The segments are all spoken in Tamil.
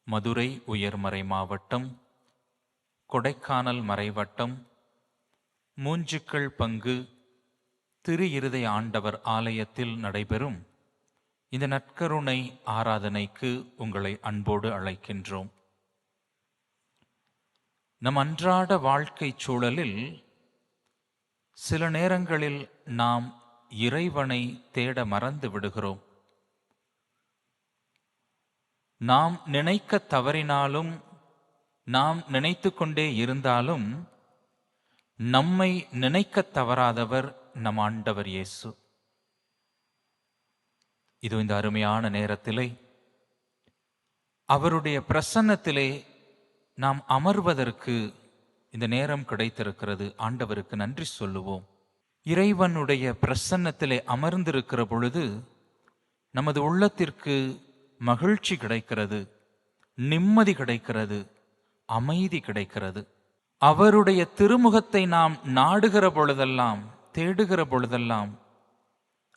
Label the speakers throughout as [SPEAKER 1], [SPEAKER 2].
[SPEAKER 1] மதுரை உயர்மறை மாவட்டம், கொடைக்கானல் மறைவட்டம், மூஞ்சிக்கள் பங்கு திரு இருதய ஆண்டவர் ஆலயத்தில் நடைபெறும் இந்த நற்கருணை ஆராதனைக்கு உங்களை அன்போடு அழைக்கின்றோம். நம் அன்றாட வாழ்க்கை சூழலில் சில நேரங்களில் நாம் இறைவனை தேட மறந்து விடுகிறோம். நாம் நினைக்க தவறினாலும், நாம் நினைத்து கொண்டே இருந்தாலும், நம்மை நினைக்க தவறாதவர் நம் ஆண்டவர் இயேசு. இது இந்த அருமையான நேரத்திலே அவருடைய பிரசன்னத்திலே நாம் அமர்வதற்கு இந்த நேரம் கிடைத்திருக்கிறது. ஆண்டவருக்கு நன்றி சொல்லுவோம். இறைவனுடைய பிரசன்னத்திலே அமர்ந்திருக்கிற பொழுது நமது உள்ளத்திற்கு மகிழ்ச்சி கிடைக்கிறது, நிம்மதி கிடைக்கிறது, அமைதி கிடைக்கிறது. அவருடைய திருமுகத்தை நாம் நாடுகிற பொழுதெல்லாம், தேடுகிற பொழுதெல்லாம்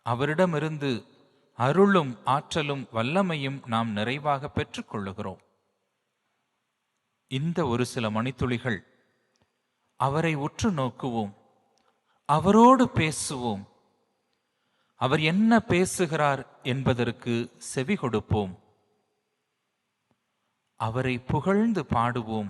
[SPEAKER 1] அவரிடமிருந்து அருளும் ஆற்றலும் வல்லமையும் நாம் நிறைவாக பெற்றுக்கொள்ளுகிறோம். இந்த ஒரு சில மணித்துளிகள் அவரை உற்று நோக்குவோம், அவரோடு பேசுவோம். அவர் என்ன பேசுகிறார் என்பதற்கு செவி கொடுப்போம். அவரை புகழ்ந்து பாடுவோம்.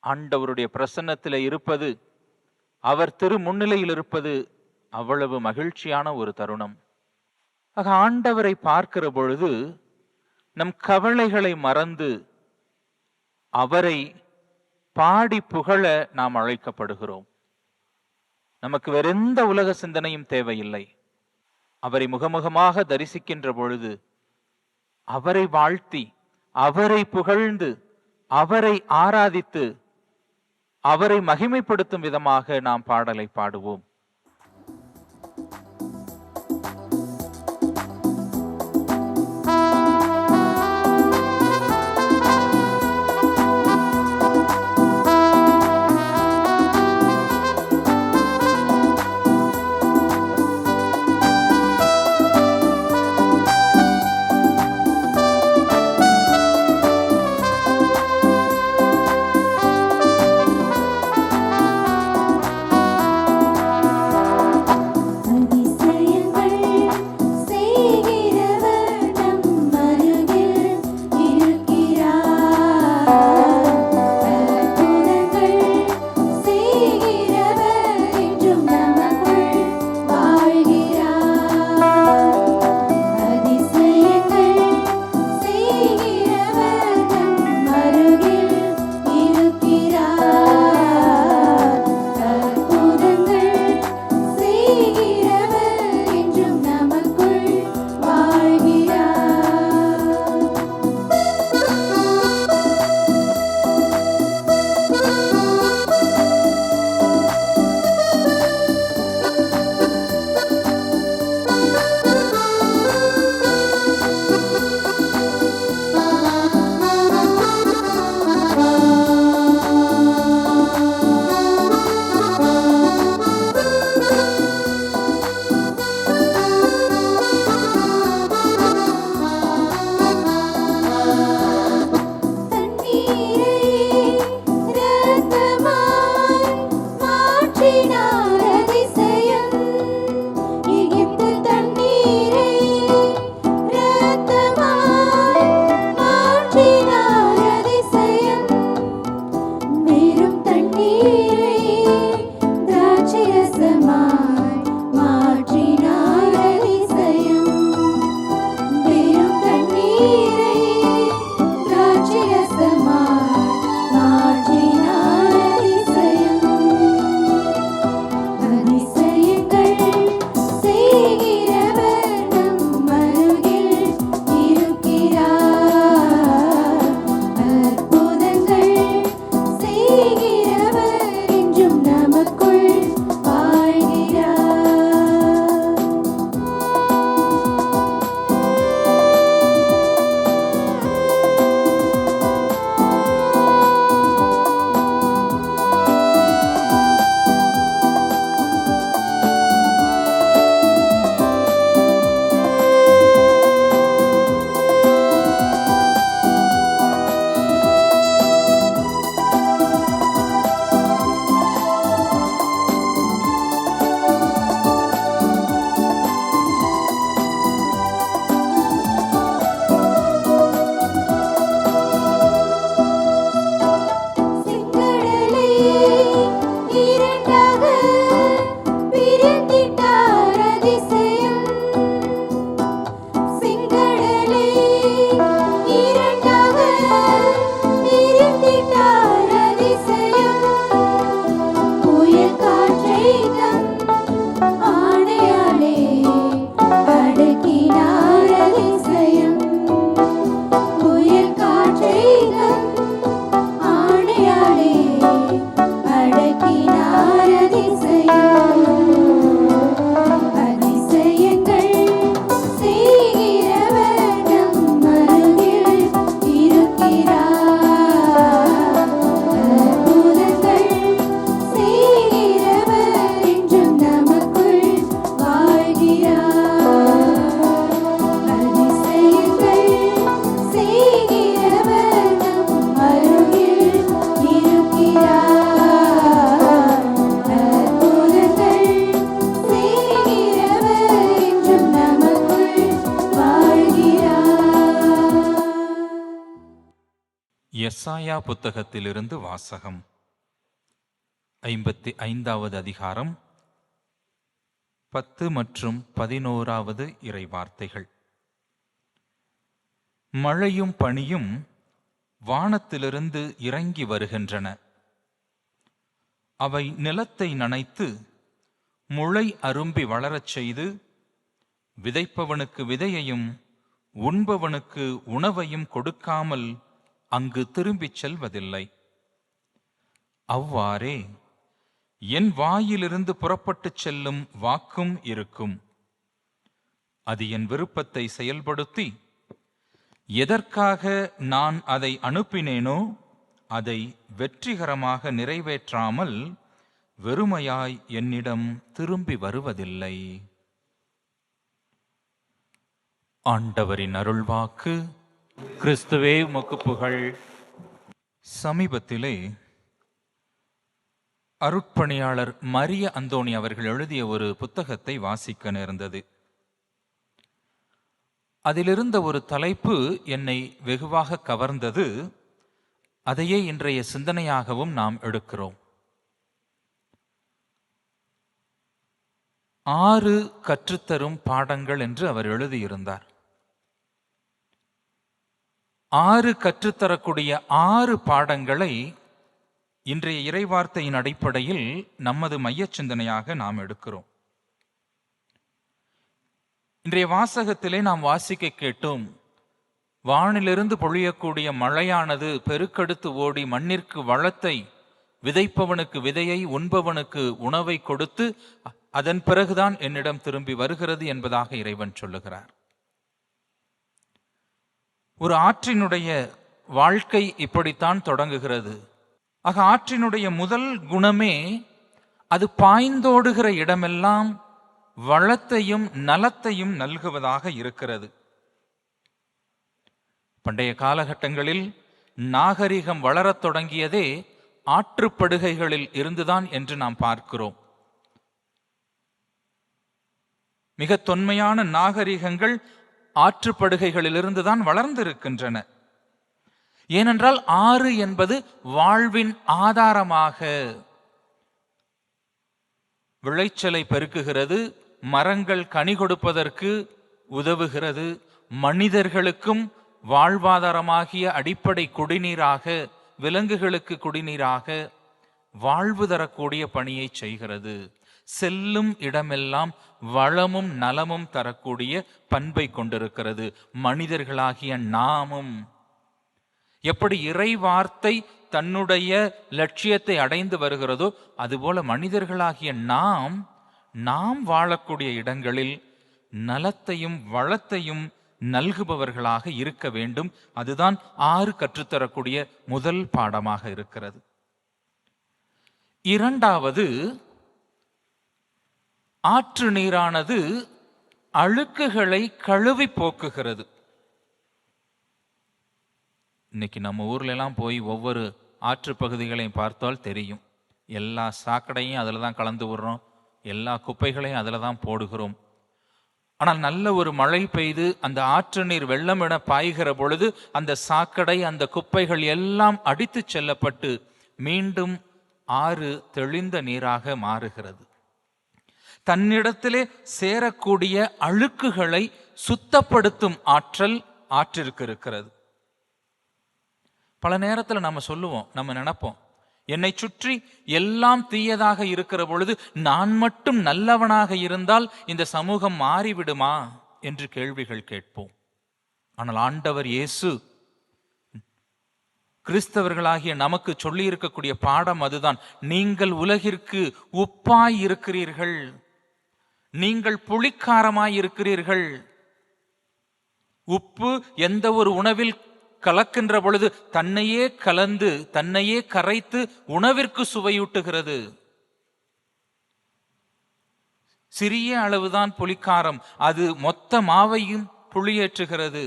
[SPEAKER 1] ஆண்டவருடைய பிரசன்னத்தில் இருப்பது, அவர் திரு முன்னிலையில் இருப்பது அவ்வளவு மகிழ்ச்சியான ஒரு தருணம். ஆக ஆண்டவரை பார்க்கிற பொழுது நம் கவலைகளை மறந்து அவரை பாடி புகழ நாம் அழைக்கப்படுகிறோம். நமக்கு வேறெந்த உலக சிந்தனையும் தேவையில்லை. அவரை முகமுகமாக தரிசிக்கின்ற பொழுது அவரை வாழ்த்தி, அவரை புகழ்ந்து, அவரை ஆராதித்து, அவரை மகிமைப்படுத்தும் விதமாக நாம் பாடலை பாடுவோம். எசாயா புத்தகத்திலிருந்து வாசகம். 55வது அதிகாரம் 10 மற்றும் 11வது இறைவார்த்தைகள். மழையும் பனியும் வானத்திலிருந்து இறங்கி வருகின்றன. அவை நிலத்தை நனைத்து முளை அரும்பி வளரச் செய்து விதைப்பவனுக்கு விதையையும் உண்பவனுக்கு உணவையும் கொடுக்காமல் அங்கு திரும்பிச் செல்வதில்லை. அவ்வாறே என் வாயிலிருந்து புறப்பட்டுச் செல்லும் வாக்கும் இருக்கும். அது என் விருப்பத்தை செயல்படுத்தி எதற்காக நான் அதை அனுப்பினேனோ அதை வெற்றிகரமாக நிறைவேற்றாமல் வெறுமையாய் என்னிடம் திரும்பி வருவதில்லை. ஆண்டவரின் அருள்வாக்கு. கிறிஸ்துவே உமக்கு புகழ். சமீபத்திலே அருட்பணியாளர் மரிய அந்தோணி அவர்கள் எழுதிய ஒரு புத்தகத்தை வாசிக்க நேர்ந்தது. அதிலிருந்த ஒரு தலைப்பு என்னை வெகுவாக கவர்ந்தது. அதையே இன்றைய சிந்தனையாகவும் நாம் எடுக்கிறோம். 6 கற்றுத்தரும் பாடங்கள் என்று அவர் எழுதியிருந்தார். 6 கற்றுத்தரக்கூடிய 6 பாடங்களை இன்றைய இறைவார்த்தையின் அடிப்படையில் நமது மைய சிந்தனையாக நாம் எடுக்கிறோம். இன்றைய வாசகத்திலே நாம் வாசிக்க கேட்டோம், வானிலிருந்து பொழியக்கூடிய மழையானது பெருக்கெடுத்து ஓடி மண்ணிற்கு வளத்தை, விதைப்பவனுக்கு விதையை, உண்பவனுக்கு உணவை கொடுத்து அதன் பிறகுதான் என்னிடம் திரும்பி வருகிறது என்பதாக இறைவன் சொல்லுகிறார். ஒரு ஆற்றினுடைய வாழ்க்கை இப்படித்தான் தொடங்குகிறது. ஆக ஆற்றினுடைய முதல் குணமே அது பாய்ந்தோடுகிற இடமெல்லாம் வளத்தையும் நலத்தையும் நல்குவதாக இருக்கிறது. பண்டைய காலகட்டங்களில் நாகரிகம் வளரத் தொடங்கியதே ஆற்றுப்படுகைகளில் இருந்துதான் என்று நாம் பார்க்கிறோம். மிக தொன்மையான நாகரிகங்கள் ஆற்றுப்படுகைகளிலிருந்துதான் வளர்ந்திருக்கின்றன. ஏனென்றால் ஆறு என்பது வாழ்வின் ஆதாரமாக விளைச்சலை பெருக்குகிறது, மரங்கள் கனி கொடுப்பதற்கு உதவுகிறது, மனிதர்களுக்கும் வாழ்வாதாரமாகிய அடிப்படை குடிநீராக, விலங்குகளுக்கு குடிநீராக வாழ்வு தரக்கூடிய பணியை செய்கிறது. செல்லும் இடமெல்லாம் வளமும் நலமும் தரக்கூடிய பண்பை கொண்டிருக்கிறது. மனிதர்களாகிய நாமும் எப்படி இறை வார்த்தை தன்னுடைய லட்சியத்தை அடைந்து வருகிறதோ அதுபோல மனிதர்களாகிய நாம் வாழக்கூடிய இடங்களில் நலத்தையும் வளத்தையும் நல்குபவர்களாக இருக்க வேண்டும். அதுதான் 6 கற்றுத்தரக்கூடிய முதல் பாடமாக இருக்கிறது. இரண்டாவது, ஆற்று நீரானது அழுக்குகளை கழுவி போக்குகிறது. இன்னைக்கு நம்ம ஊர்ல எல்லாம் போய் ஒவ்வொரு ஆற்று பகுதிகளையும் பார்த்தால் தெரியும். எல்லா சாக்கடையும் அதில் தான் கலந்து விடுறோம், எல்லா குப்பைகளையும் அதில் தான் போடுகிறோம். ஆனால் நல்ல ஒரு மழை பெய்து அந்த ஆற்று நீர் வெள்ளம் என பாய்கிற பொழுது அந்த சாக்கடை, அந்த குப்பைகள் எல்லாம் அடித்து செல்லப்பட்டு மீண்டும் ஆறு தெளிந்த நீராக மாறுகிறது. தன்னிடத்திலே சேரக்கூடிய அழுக்குகளை சுத்தப்படுத்தும் ஆற்றல் ஆற்றிற்கு இருக்கிறது. பல நேரத்தில் நம்ம சொல்லுவோம், நம்ம நினைப்போம், என்னை சுற்றி எல்லாம் தீயதாக இருக்கிற பொழுது நான் மட்டும் நல்லவனாக இருந்தால் இந்த சமூகம் மாறிவிடுமா என்று கேள்விகள் கேட்போம். ஆனால் ஆண்டவர் இயேசு கிறிஸ்தவர்களாகிய நமக்கு சொல்லி இருக்கக்கூடிய பாடம் அதுதான். நீங்கள் உலகிற்கு உப்பாய் இருக்கிறீர்கள், நீங்கள் புளிக்காரமாய் இருக்கிறீர்கள். உப்பு எந்த ஒரு உணவில் கலக்கின்ற பொழுது தன்னையே கலந்து தன்னையே கரைத்து உணவிற்கு சுவையூட்டுகிறது. சிறிய அளவுதான் புளிக்காரம், அது மொத்த மாவையும் புளியேற்றுகிறது.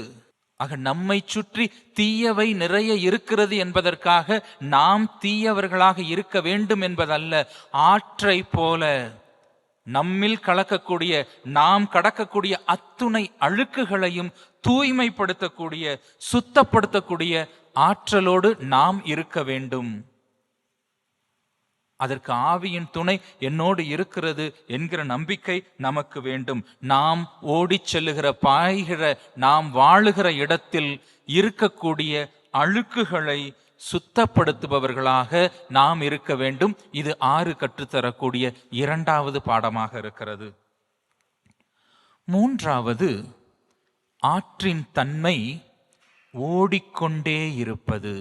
[SPEAKER 1] ஆக நம்மை சுற்றி தீயவை நிறைய இருக்கிறது என்பதற்காக நாம் தீயவர்களாக இருக்க வேண்டும் என்பதல்ல. ஆற்றை போல நம்மில் கலக்கக்கூடிய, நாம் கடக்கக்கூடிய அத்துணை அழுக்குகளையும் தூய்மைப்படுத்தக்கூடிய, சுத்தப்படுத்தக்கூடிய ஆற்றலோடு நாம் இருக்க வேண்டும். அதற்கு ஆவியின் துணை என்னோடு இருக்கிறது என்கிற நம்பிக்கை நமக்கு வேண்டும். நாம் ஓடிச் செல்லுகிற பாய்கிற நாம் வாழுகிற இடத்தில் இருக்கக்கூடிய அழுக்குகளை சுத்தப்படுத்துபவர்களாக நாம் இருக்க வேண்டும். இது 6 கற்றுத்தரக்கூடிய 2வது பாடமாக இருக்கிறது. 3வது, ஆற்றின் தன்மை ஓடிக்கொண்டே இருப்பது.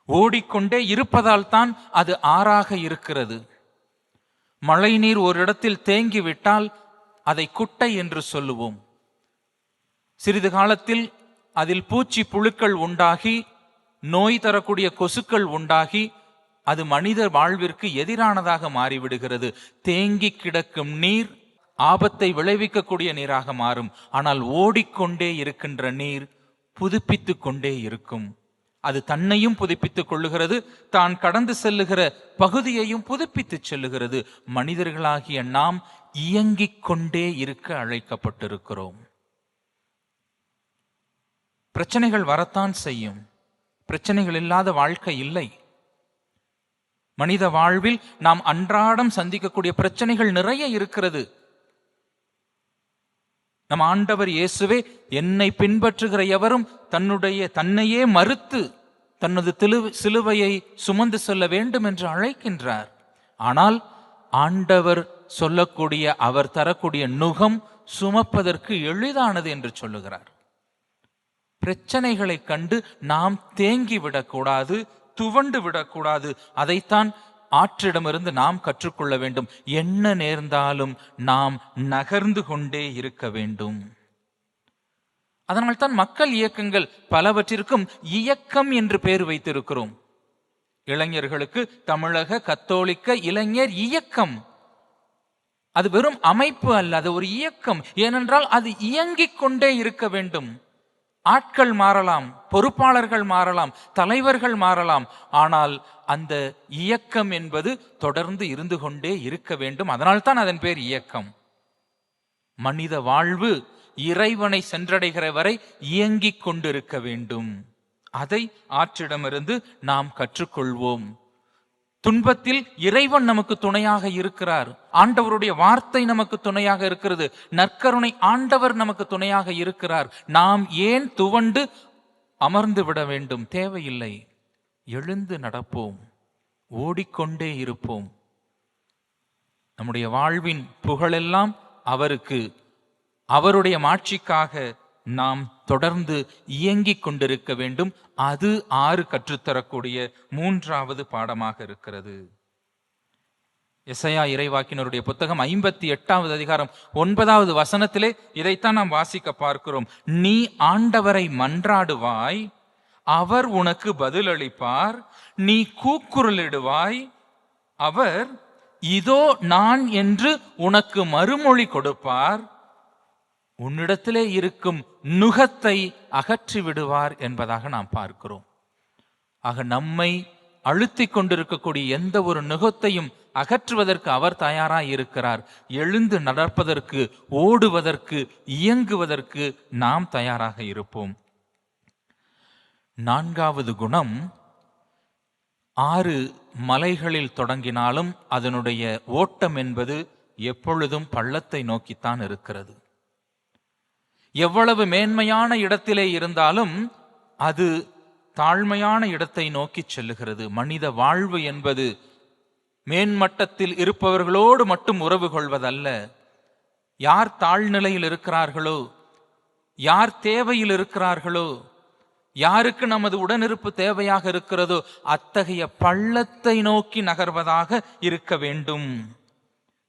[SPEAKER 1] ஓடிக்கொண்டே இருப்பதால் தான் அது ஆறாக இருக்கிறது. மழைநீர் ஒரு இடத்தில் தேங்கிவிட்டால் அதை குட்டை என்று சொல்லுவோம். சிறிது காலத்தில் அதில் பூச்சி புழுக்கள் உண்டாகி, நோய் தரக்கூடிய கொசுக்கள் உண்டாகி, அது மனித வாழ்விற்கு எதிரானதாக மாறிவிடுகிறது. தேங்கி கிடக்கும் நீர் ஆபத்தை விளைவிக்கக்கூடிய நீராக மாறும். ஆனால் ஓடிக்கொண்டே இருக்கின்ற நீர் புதுப்பித்து கொண்டே இருக்கும். அது தன்னையும் புதுப்பித்துக் கொள்ளுகிறது, தான் கடந்து செல்லுகிற பகுதியையும் புதுப்பித்து செல்லுகிறது. மனிதர்களாகிய நாம் இயங்கிக் கொண்டே இருக்க அழைக்கப்பட்டிருக்கிறோம். பிரச்சனைகள் வரத்தான் செய்யும். பிரச்சனைகள் இல்லாத வாழ்க்கை இல்லை. மனித வாழ்வில் நாம் அன்றாடம் சந்திக்கக்கூடிய பிரச்சனைகள் நிறைய இருக்கிறது. நம் ஆண்டவர் இயேசுவே, என்னை பின்பற்றுகிற எவரும் தன்னையே மறுத்து தனது சிலுவையை சுமந்து செல்ல வேண்டும் என்று அழைக்கின்றார். ஆனால் ஆண்டவர் சொல்லக்கூடிய, அவர் தரக்கூடிய நுகம் சுமப்பதற்கு எளிதானது என்று சொல்லுகிறார். பிரச்சனைகளை கண்டு நாம் தேங்கி விடக்கூடாது, துவண்டு விடக்கூடாது. அதைத்தான் ஆற்றிடமிருந்து நாம் கற்றுக்கொள்ள வேண்டும். என்ன நேர்ந்தாலும் நாம் நகர்ந்து கொண்டே இருக்க வேண்டும். அதனால்தான் மக்கள் இயக்கங்கள் பலவற்றிற்கும் இயக்கம் என்று பெயர் வைத்திருக்கிறோம். இளைஞர்களுக்கு தமிழக கத்தோலிக்க இளைஞர் இயக்கம். அது வெறும் அமைப்பு அல்ல, அது ஒரு இயக்கம். ஏனென்றால் அது இயங்கிக் கொண்டே இருக்க வேண்டும். ஆட்கள் மாறலாம், பொறுப்பாளர்கள் மாறலாம், தலைவர்கள் மாறலாம், ஆனால் அந்த இயக்கம் என்பது தொடர்ந்து இருந்து கொண்டே இருக்க வேண்டும். அதனால்தான் அதன் பேர் இயக்கம். மனித வாழ்வு இறைவனை சென்றடைகிற வரை இயங்கிக் கொண்டிருக்க வேண்டும். அதை ஆற்றிடமிருந்து நாம் கற்றுக்கொள்வோம். துன்பத்தில் இறைவன் நமக்கு துணையாக இருக்கிறார். ஆண்டவருடைய வார்த்தை நமக்கு துணையாக இருக்கிறது. நற்கருணை ஆண்டவர் நமக்கு துணையாக இருக்கிறார். நாம் ஏன் துவண்டு அமர்ந்து விட வேண்டும்? தேவையில்லை. எழுந்து நடப்போம், ஓடிக்கொண்டே இருப்போம். நம்முடைய வாழ்வின் புகழெல்லாம் அவருக்கு, அவருடைய மாட்சிக்காக நாம் தொடர்ந்து இயங்கிக் கொண்டிருக்க வேண்டும். அது 6 கற்றுத்தரக்கூடிய 3வது பாடமாக இருக்கிறது. எசையா இறைவாக்கினருடைய புத்தகம் 58வது அதிகாரம் 9வது வசனத்திலே இதைத்தான் நாம் வாசிக்க பார்க்கிறோம். நீ ஆண்டவரை மன்றாடுவாய், அவர் உனக்கு பதிலளிப்பார். நீ கூக்குரலிடுவாய், அவர் இதோ நான் என்று உனக்கு மறுமொழி கொடுப்பார். உன்னிடத்திலே இருக்கும் நுகத்தை அகற்றி விடுவார் என்பதாக நாம் பார்க்கிறோம். ஆக நம்மை அழுத்திக் கொண்டிருக்கக்கூடிய எந்த ஒரு நுகத்தையும் அகற்றுவதற்கு அவர் தயாராய் இருக்கிறார். எழுந்து நடப்பதற்கு, ஓடுவதற்கு, இயங்குவதற்கு நாம் தயாராக இருப்போம். 4வது குணம், 6 மலைகளில் தொடங்கினாலும் அதனுடைய ஓட்டம் என்பது எப்பொழுதும் பள்ளத்தை நோக்கித்தான் இருக்கிறது. எவ்வளவு மேன்மையான இடத்திலே இருந்தாலும் அது தாழ்மையான இடத்தை நோக்கி செல்லுகிறது. மனித வாழ்வு என்பது மேன்மட்டத்தில் இருப்பவர்களோடு மட்டும் உறவு கொள்வதல்ல. யார் தாழ்நிலையில் இருக்கிறார்களோ, யார் தேவையில் இருக்கிறார்களோ, யாருக்கு நமது உடனிருப்பு தேவையாக இருக்கிறதோ, அத்தகைய பள்ளத்தை நோக்கி நகர்வதாக இருக்க வேண்டும்.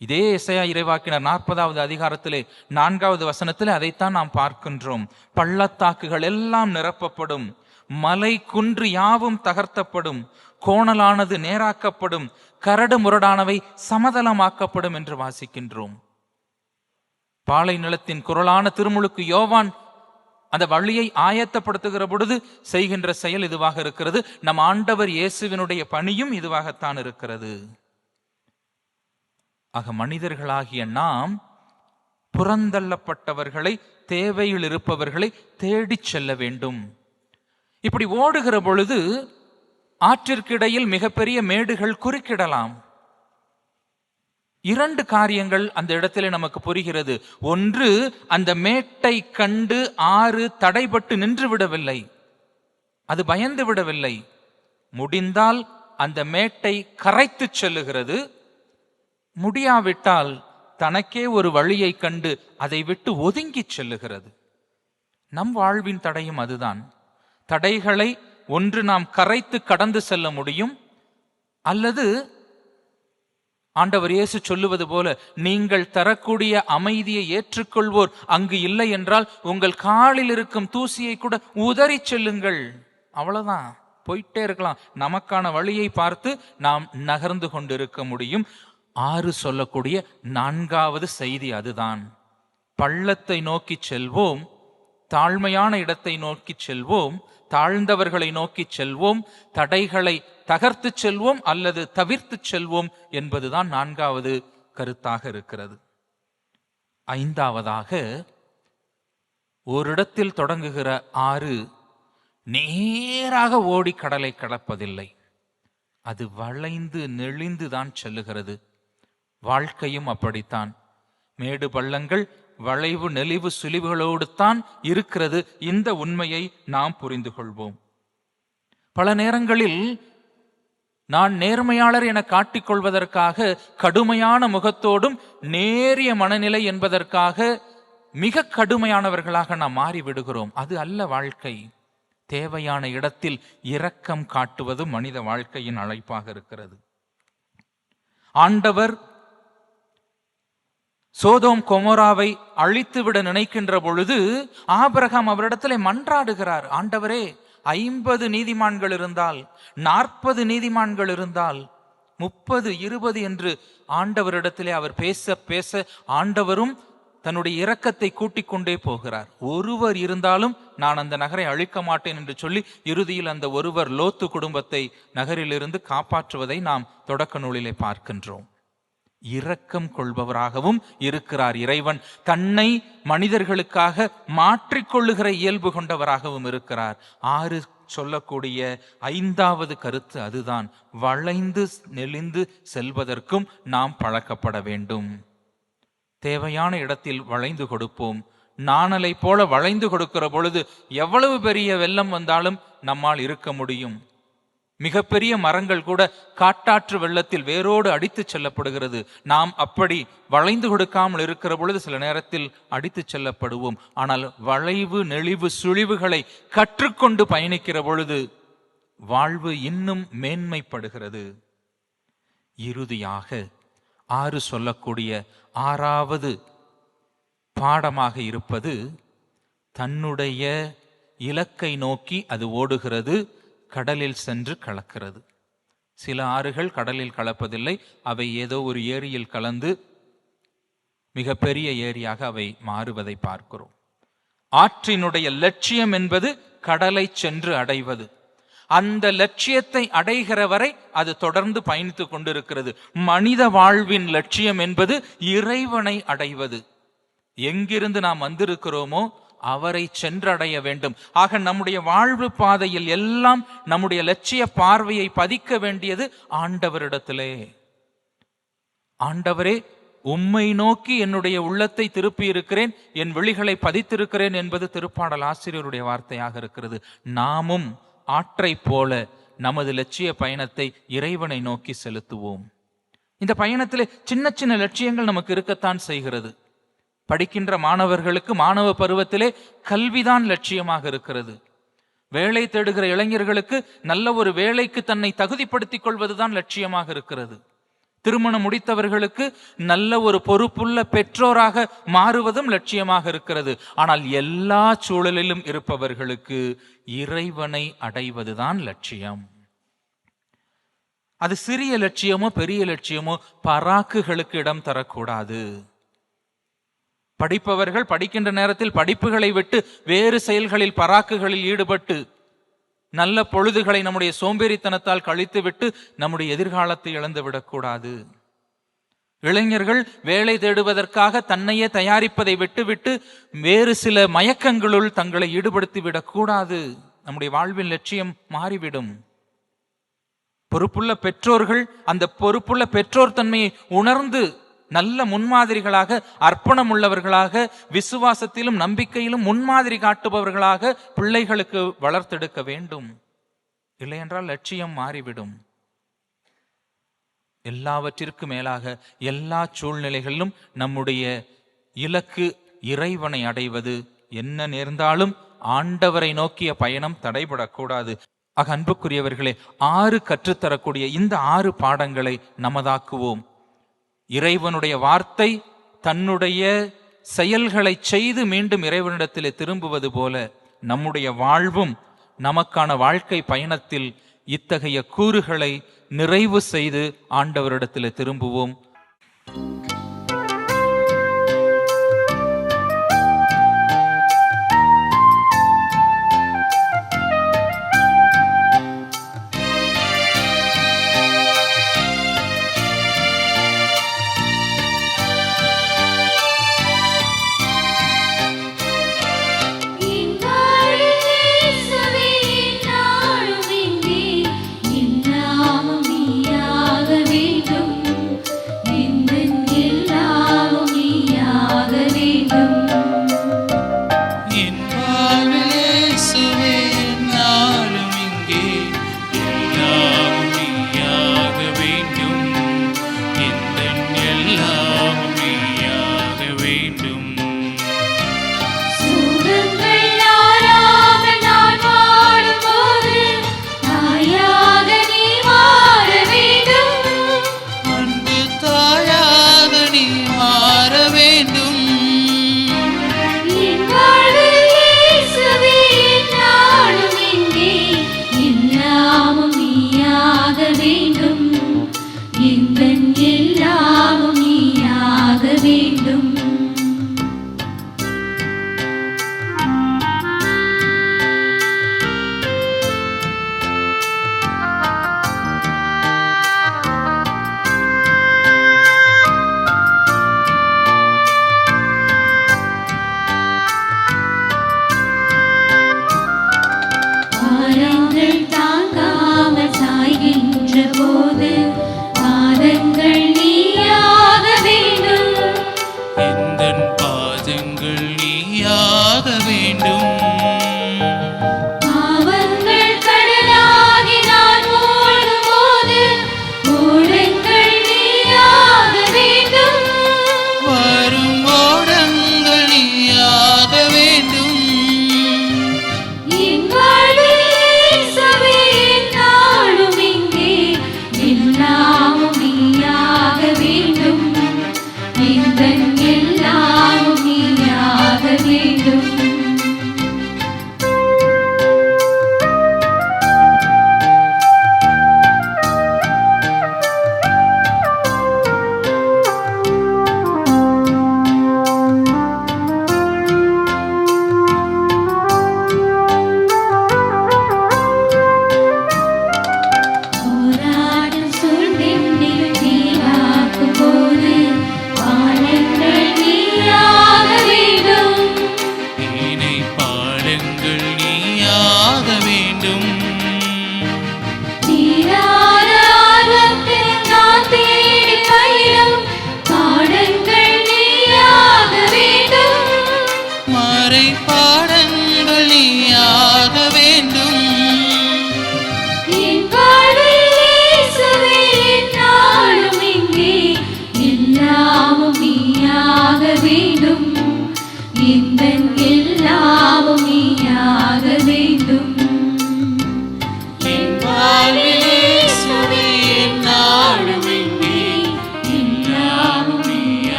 [SPEAKER 1] இதே எசையா இறைவாக்கினர் 40வது அதிகாரத்திலே 4வது வசனத்திலே அதைத்தான் நாம் பார்க்கின்றோம். பள்ளத்தாக்குகள் எல்லாம் நிரப்பப்படும், மலை குன்று யாவும் தகர்த்தப்படும், கோணலானது நேராக்கப்படும், கரடு முரடானவை சமதளமாக்கப்படும் என்று வாசிக்கின்றோம். பாலை நிலத்தின் குரலான திருமுழுக்கு யோவான் அந்த வழியை ஆயத்தப்படுத்துகிற பொழுது செய்கின்ற செயல் இதுவாக இருக்கிறது. நம் ஆண்டவர் இயேசுவினுடைய பணியும் இதுவாகத்தான் இருக்கிறது. ஆக மனிதர்களாகிய நாம் புறந்தள்ளப்பட்டவர்களை, தேவையில் இருப்பவர்களை தேடிச் செல்ல வேண்டும். இப்படி ஓடுகிற பொழுது ஆற்றிற்கிடையில் மிகப்பெரிய மேடுகள் குறுக்கிடலாம். 2 காரியங்கள் அந்த இடத்திலே நமக்கு புரிகிறது. ஒன்று, அந்த மேட்டை கண்டு ஆறு தடைபட்டு நின்று விடவில்லை, அது பயந்து விடவில்லை. முடிந்தால் அந்த மேட்டை கரைத்து செல்லுகிறது, முடியாவிட்டால் தனக்கே ஒரு வழியை கண்டு அதை விட்டு ஒதுங்கி செல்லுகிறது. நம் வாழ்வின் தடையும் அதுதான். தடைகளை ஒன்று நாம் கரைத்து கடந்து செல்ல முடியும், அல்லது ஆண்டவர் இயேசு சொல்லுவது போல, நீங்கள் தரக்கூடிய அமைதியை ஏற்றுக்கொள்வோர் அங்கு இல்லை என்றால் உங்கள் காலில் இருக்கும் தூசியை கூட உதறி செல்லுங்கள். அவ்வளவுதான், போயிட்டே இருக்கலாம். நமக்கான வழியை பார்த்து நாம் நகர்ந்து கொண்டிருக்க முடியும். 6 சொல்லக்கூடிய 4வது செய்தி அதுதான். பள்ளத்தை நோக்கி செல்வோம், தாழ்மையான இடத்தை நோக்கி செல்வோம், தாழ்ந்தவர்களை நோக்கி செல்வோம், தடைகளை தகர்த்து செல்வோம் அல்லது தவிர்த்து செல்வோம் என்பதுதான் 4வது கருத்தாக இருக்கிறது. 5வதாக, ஓரிடத்தில் தொடங்குகிற ஆறு நேராக ஓடி கடலை கடப்பதில்லை, அது வளைந்து நெளிந்து தான் செல்லுகிறது. வாழ்க்கையும் அப்படித்தான். மேடு பள்ளங்கள், வளைவு நெளிவு சுழிவுகளோடு தான் இருக்கிறது. இந்த உண்மையை நாம் புரிந்து கொள்வோம். பல நேரங்களில் நான் நேர்மையாளர் என காட்டிக்கொள்வதற்காக கடுமையான முகத்தோடும் நேரிய மனநிலை என்பதற்காக மிக கடுமையானவர்களாக நாம் மாறிவிடுகிறோம். அது அல்ல வாழ்க்கை. தேவையான இடத்தில் இரக்கம் காட்டுவது மனித வாழ்க்கையின் அழைப்பாக இருக்கிறது. ஆண்டவர் சோதோம் கொமோராவை அழித்துவிட நினைக்கின்ற பொழுது ஆபிரகாம் அவரிடத்திலே மன்றாடுகிறார். ஆண்டவரே, 50 நீதிமான்கள் இருந்தால், 40 நீதிமான்கள் இருந்தால், 30, 20 என்று ஆண்டவரிடத்திலே அவர் பேச பேச ஆண்டவரும் தன்னுடைய இரக்கத்தை கூட்டிக் கொண்டே போகிறார். ஒருவர் இருந்தாலும் நான் அந்த நகரை அழிக்க மாட்டேன் என்று சொல்லி இறுதியில் அந்த ஒருவர் லோத்து குடும்பத்தை நகரிலிருந்து காப்பாற்றுவதை நாம் தொடக்க நூலிலே பார்க்கின்றோம். இரக்கம் கொள்பவராகவும் இருக்கிறார் இறைவன். தன்னை மனிதர்களுக்காக மாற்றிக்கொள்ளுகிற இயல்பு கொண்டவராகவும் இருக்கிறார். 6 சொல்லக்கூடிய 5வது கருத்து அதுதான். வளைந்து நெளிந்து செல்வதற்கும் நாம் பழக்கப்பட வேண்டும். தேவையான இடத்தில் வளைந்து கொடுப்போம். நாணலை போல வளைந்து கொடுக்கிற பொழுது எவ்வளவு பெரிய வெள்ளம் வந்தாலும் நம்மால் இருக்க முடியும். மிகப்பெரிய மரங்கள் கூட காட்டாற்று வெள்ளத்தில் வேரோடு அடித்து செல்லப்படுகிறது. நாம் அப்படி வளைந்து கொடுக்காமல் இருக்கிற பொழுது சில நேரத்தில் அடித்து செல்லப்படுவோம். ஆனால் வளைவு நெளிவு சுழிவுகளை கற்றுக்கொண்டு பயணிக்கிற பொழுது வாழ்வு இன்னும் மேன்மைப்படுகிறது. இறுதியாக 6 சொல்லக்கூடிய 6வது பாடமாக இருப்பது, தன்னுடைய இலக்கை நோக்கி அது ஓடுகிறது, கடலில் சென்று கலக்கிறது. சில ஆறுகள் கடலில் கலப்பதில்லை, அவை ஏதோ ஒரு ஏரியில் கலந்து மிகப்பெரிய ஏரியாக அவை மாறுவதை பார்க்கிறோம். ஆற்றினுடைய லட்சியம் என்பது கடலை சென்று அடைவது. அந்த லட்சியத்தை அடைகிற வரை அது தொடர்ந்து பயணித்துக் கொண்டிருக்கிறது. மனித வாழ்வின் லட்சியம் என்பது இறைவனை அடைவது. எங்கிருந்து நாம் வந்திருக்கிறோமோ அவரை சென்றடைய வேண்டும். ஆக நம்முடைய வாழ்வு பாதையில் எல்லாம் நம்முடைய லட்சிய பார்வையை பதிக்க வேண்டியது ஆண்டவரிடத்திலே. ஆண்டவரே, உம்மை நோக்கி என்னுடைய உள்ளத்தை திருப்பி இருக்கிறேன், என் விழிகளை பதித்திருக்கிறேன் என்பது திருப்பாடல் ஆசிரியருடைய வார்த்தையாக இருக்கிறது. நாமும் ஆற்றை போல நமது லட்சிய பயணத்தை இறைவனை நோக்கி செலுத்துவோம். இந்த பயணத்திலே சின்ன சின்ன லட்சியங்கள் நமக்கு இருக்கத்தான் செய்கிறது. படிக்கின்ற மாணவர்களுக்கு மாணவ பருவத்திலே கல்விதான் லட்சியமாக இருக்கிறது. வேலை தேடுகிற இளைஞர்களுக்கு நல்ல ஒரு வேலைக்கு தன்னை தகுதிப்படுத்திக் கொள்வதுதான் லட்சியமாக இருக்கிறது. திருமணம் முடித்தவர்களுக்கு நல்ல ஒரு பொறுப்புள்ள பெற்றோராக மாறுவதும் லட்சியமாக இருக்கிறது. ஆனால் எல்லா சூழலிலும் இருப்பவர்களுக்கு இறைவனை அடைவதுதான் லட்சியம். அது சிறிய லட்சியமோ பெரிய லட்சியமோ பராக்குகளுக்கு இடம் தரக்கூடாது. படிப்பவர்கள் படிக்கின்ற நேரத்தில் படிப்புகளை விட்டு வேறு செயல்களில் பராக்குகளில் ஈடுபட்டு நல்ல பொழுதுகளை நம்முடைய சோம்பேறித்தனத்தால் கழித்துவிட்டு நம்முடைய எதிர்காலத்தை இழந்து விடக்கூடாது. இளைஞர்கள் வேலை தேடுவதற்காக தன்னையே தயாரிப்பதை விட்டுவிட்டு வேறு சில மயக்கங்களுள் தங்களை ஈடுபடுத்தி விடக்கூடாது. நம்முடைய வாழ்வின் லட்சியம் மாறிவிடும். பொறுப்புள்ள பெற்றோர்கள் அந்த பொறுப்புள்ள பெற்றோர் தன்மையை உணர்ந்து நல்ல முன்மாதிரிகளாக, அர்ப்பணம் உள்ளவர்களாக, விசுவாசத்திலும் நம்பிக்கையிலும் முன்மாதிரி காட்டுபவர்களாக பிள்ளைகளுக்கு வளர்த்தெடுக்க வேண்டும். இல்லையென்றால் லட்சியம் மாறிவிடும். எல்லாவற்றிற்கும் மேலாக எல்லா சூழ்நிலைகளிலும் நம்முடைய இலக்கு இறைவனை அடைவது. என்ன நேர்ந்தாலும் ஆண்டவரை நோக்கிய பயணம் தடைபடக்கூடாது. அன்புக்குரியவர்களே, 6 கற்றுத்தரக்கூடிய இந்த 6 பாடங்களை நமதாக்குவோம். இறைவனுடைய வார்த்தை தன்னுடைய செயல்களை செய்து மீண்டும் இறைவனிடத்திலே திரும்புவது போல நம்முடைய வாழ்வும் நமக்கான வாழ்க்கை பயணத்தில் இத்தகைய கூறுகளை நிறைவு செய்து ஆண்டவரிடத்தில் திரும்புவோம்.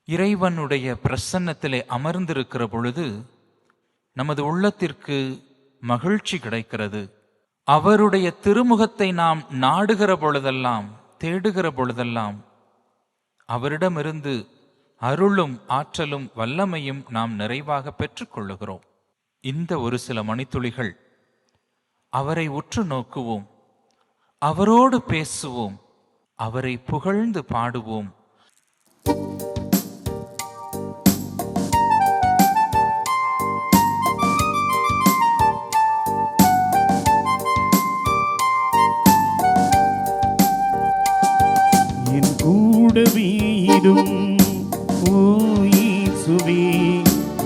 [SPEAKER 1] இறைவனுடைய பிரசன்னத்திலே அமர்ந்திருக்கிற பொழுது நமது உள்ளத்திற்கு மகிழ்ச்சி கிடைக்கிறது. அவருடைய திருமுகத்தை நாம் நாடுகிற பொழுதெல்லாம், தேடுகிற பொழுதெல்லாம் அவரிடமிருந்து அருளும் ஆற்றலும் வல்லமையும் நாம் நிறைவாக பெற்றுக்கொள்ளுகிறோம். இந்த ஒரு சில மணித்துளிகள் அவரை உற்று நோக்குவோம், அவரோடு பேசுவோம், அவரை புகழ்ந்து பாடுவோம்.
[SPEAKER 2] கூடவே இரும். ஓ இயேசுவே,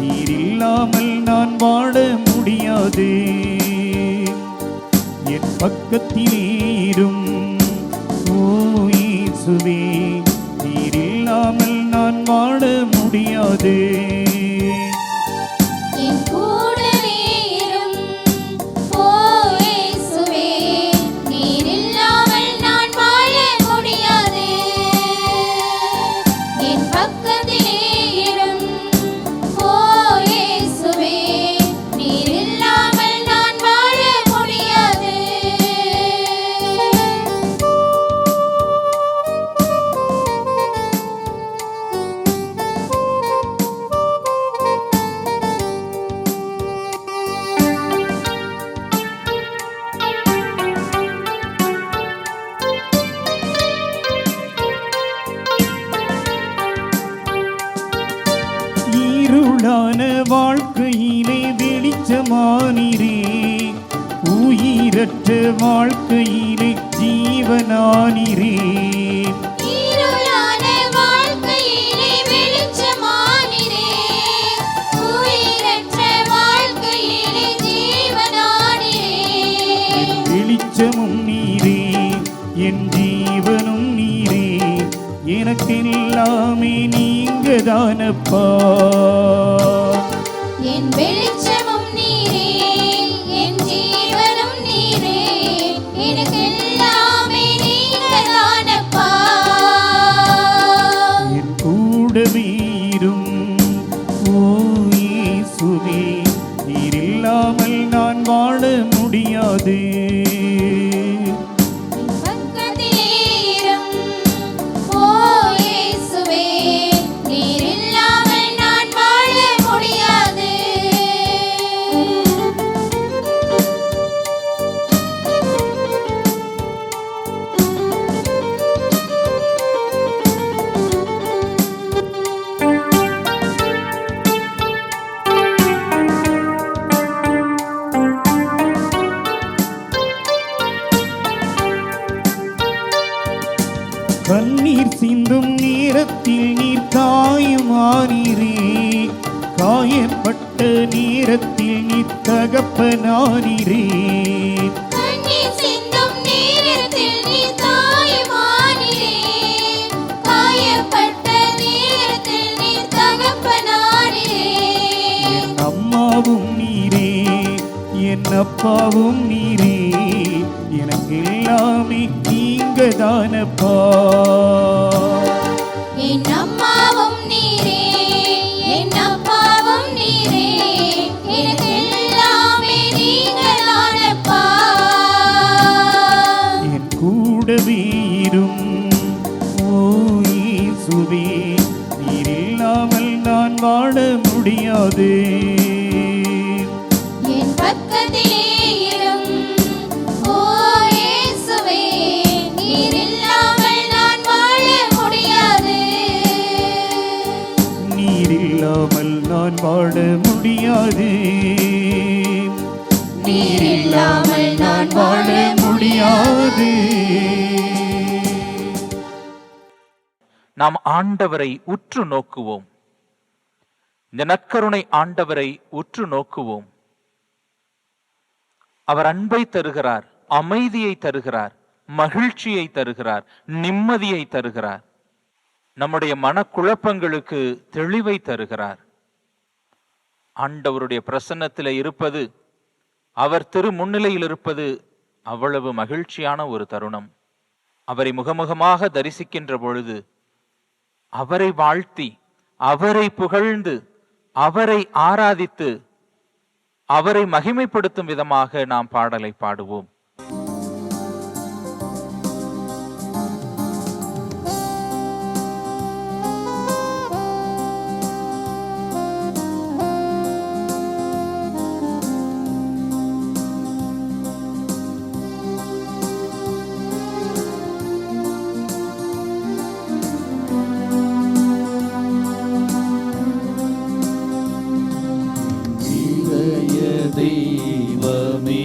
[SPEAKER 2] நீர் இல்லாமல் நான் வாழ முடியாது. என் பக்கத்திலே இரும். ஓ இயேசுவே, நீர் இல்லாமல் நான் வாழ முடியாது. வாழ்க்கையிலே வெளிச்சமானீரே, உயிரற்ற வாழ்க்கையிலே ஜீவனானீரே. வெளிச்சமும் நீரே, என் ஜீவனும் நீரே, எனக்கெல்லாமே நீங்க தானப்பா.
[SPEAKER 3] என் வெளிச்சமும் நீரே, என் ஜீவனும் நீரே, எனக்கெல்லாமே நீங்கதானப்பா.
[SPEAKER 2] என் கூடவே இரும். ஓ இயேசுவே, நீர் இல்லாமல் நான் வாழ முடியாது. கண்ணீர் சிந்தும் நேரத்தில் நீர் காயமானீரே, காயப்பட்ட நேரத்தில் நீர் தகப்பனானீரே.
[SPEAKER 3] கண்ணீர் சிந்தும் நேரத்தில் நீர் காயமானீரே, காயப்பட்ட நேரத்தில் நீர் தகப்பனானீரே.
[SPEAKER 2] என் அம்மாவும் நீரே, என் அப்பாவும் நீரே, எனக்கு எல்லாமே நீங்க தானப்பா.
[SPEAKER 3] என் அம்மாவும் நீரே, என் அப்பாவும் நீரே, எனக்கு எல்லாமே நீங்க தானப்பா.
[SPEAKER 2] என் கூடவே இரும். ஓ இயேசுவே, நீர் இல்லாமல் நான் வாழ முடியாது.
[SPEAKER 3] என் பக்கத்திலே இரும். ஓ இயேசுவே, நீர் இல்லாமல் நான் வாழ முடியாது.
[SPEAKER 2] நீர் இல்லாமல் நான் வாழ முடியாது. நீர் இல்லாமல் நான் வாழ முடியாது.
[SPEAKER 1] நாம் ஆண்டவரை உற்று நோக்குவோம். இந்த நற்கருணை ஆண்டவரை உற்று நோக்குவோம். அவர் அன்பை தருகிறார், அமைதியை தருகிறார், மகிழ்ச்சியை தருகிறார், நிம்மதியை தருகிறார். நம்முடைய மனக்குழப்பங்களுக்கு தெளிவை தருகிறார். ஆண்டவருடைய பிரசன்னத்தில் இருப்பது, அவர் திரு முன்னிலையில் இருப்பது அவ்வளவு மகிழ்ச்சியான ஒரு தருணம். அவரை முகமுகமாக தரிசிக்கின்ற பொழுது அவரை வாழ்த்தி, அவரை புகழ்ந்து, அவரை ஆராதித்து, அவரை மகிமைப்படுத்தும் விதமாக நாம் பாடலை பாடுவோம்.
[SPEAKER 2] தெய்வமே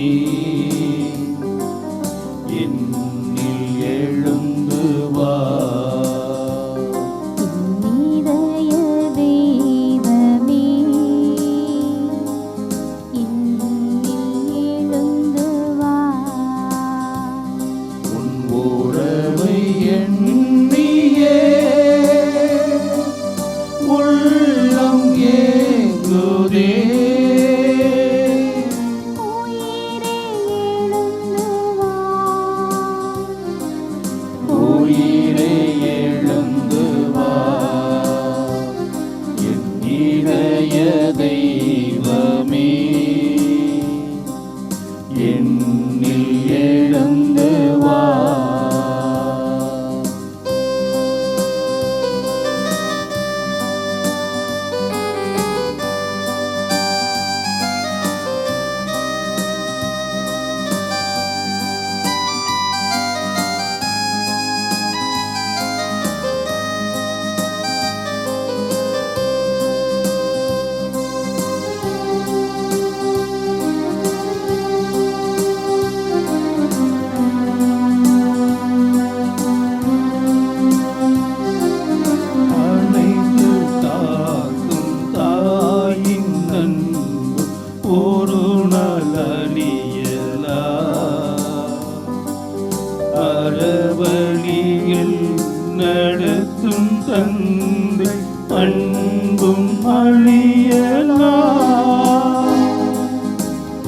[SPEAKER 2] தந்தை அன்பும் அழியலாம்.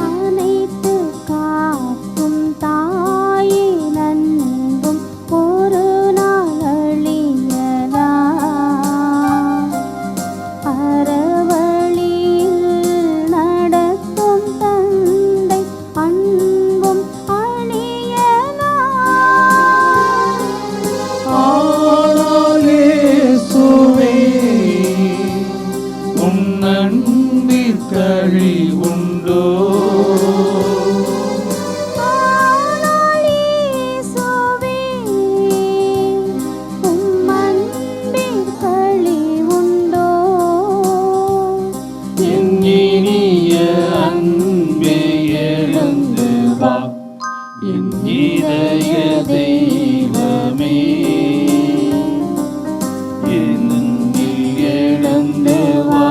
[SPEAKER 4] அனைத்து காக்கும் தாயே நன்பும் ஒரு நாள் அழியலாம். அறவழியில் நடத்தும் தந்தை அன்பும் அழியலாம்.
[SPEAKER 2] ஆனால் இயேசுவே, உன் அன்பிற்கழி உண்டோ?
[SPEAKER 4] ஆனால் இயேசுவே, உம் அன்பில் களி உண்டோ?
[SPEAKER 2] என் இனிய அன்பே எழுந்து வா, என் இதய தெய்வமே, என்னில் எழுந்து வா.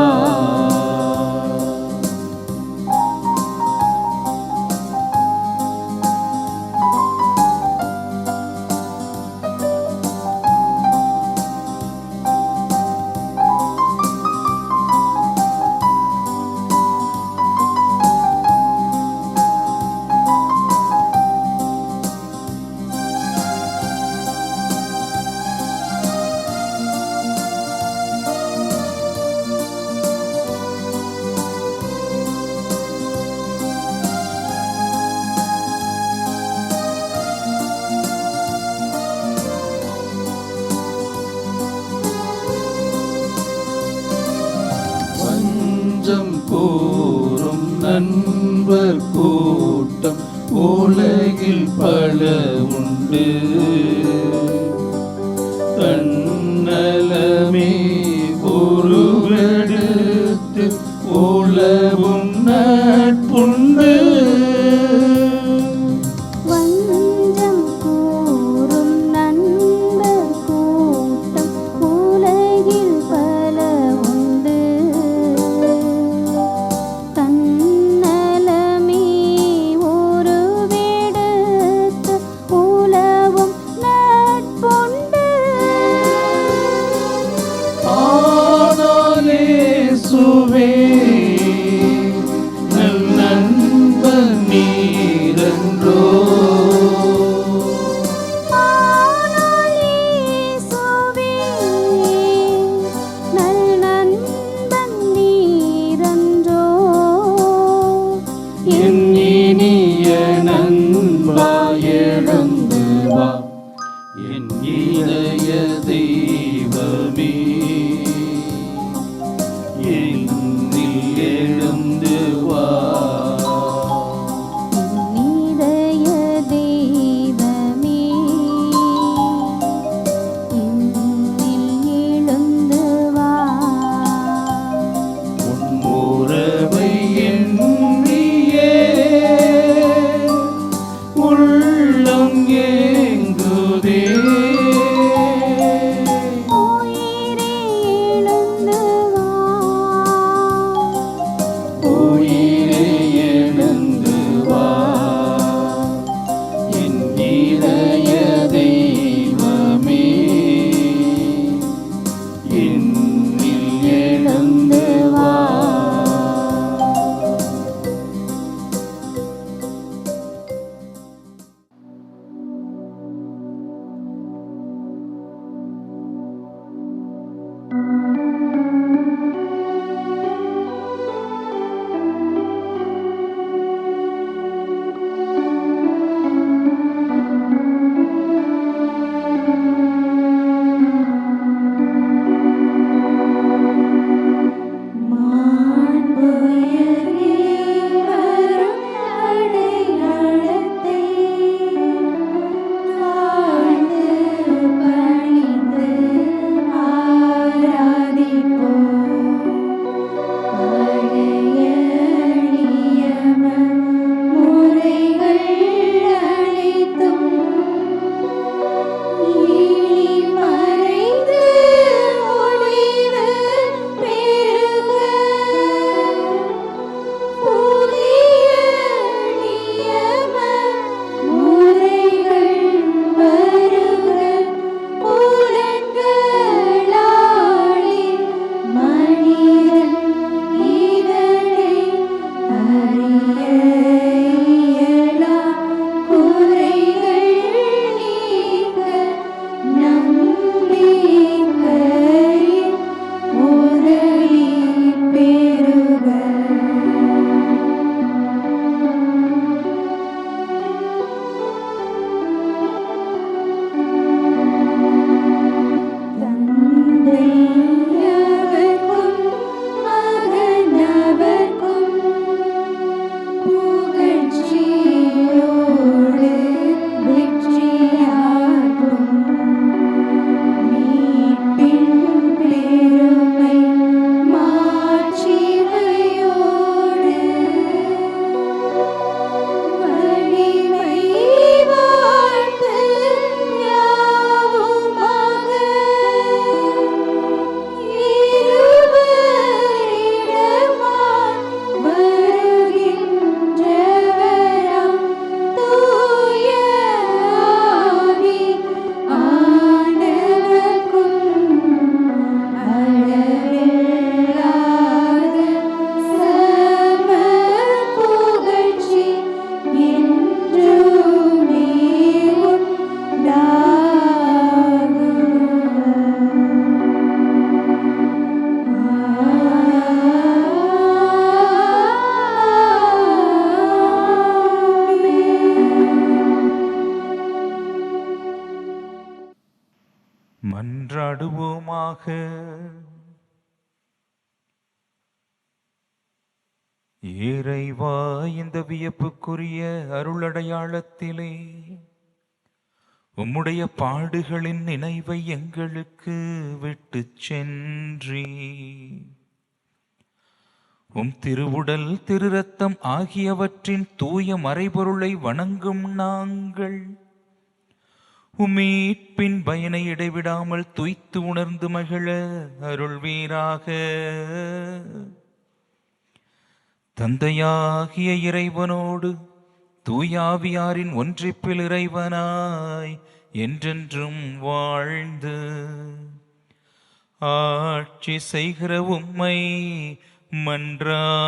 [SPEAKER 2] வஞ்சம் கூறும் நண்பர் கூட்டம் உலகில் பல உண்டு. தன்னலமே உருவெடுத்து உலவும் நட்புண்டு.
[SPEAKER 4] வஞ்சம் கூறும் நண்பர் கூட்டம் உலகில் பல உண்டு. தன்னலமே உருவெடுத்து உலவும் நட்புண்டு.
[SPEAKER 2] ஆனால் இயேசுவே, நல் நண்பன் நீரன்றோ?
[SPEAKER 4] ஆனால் இயேசுவே, நல் நண்பன் நீரன்றோ?
[SPEAKER 2] என் இனிய நண்பா எழுந்து வா, என் இதய தெய்வமே, என்னில்
[SPEAKER 1] இறைவா, இந்த வியப்புக்குரிய அருளடையாளத்திலே உம்முடைய பாடுகளின் நினைவை எங்களுக்கு விட்டுச் சென்றீ. உம் திருவுடல் திரு ரத்தம் ஆகியவற்றின் தூய மறைபொருளை வணங்கும் நாங்கள் உம்மீட்பின் பயனை இடைவிடாமல் துய்த்து உணர்ந்து மகிழ அருள்வீராக. தந்தையாகிய இறைவனோடு தூயாவியாரின் ஒன்றிப்பில் இறைவனாய் என்றென்றும் வாழ்ந்து ஆட்சி செய்கிற உம்மை மன்றாடுகிறோம்.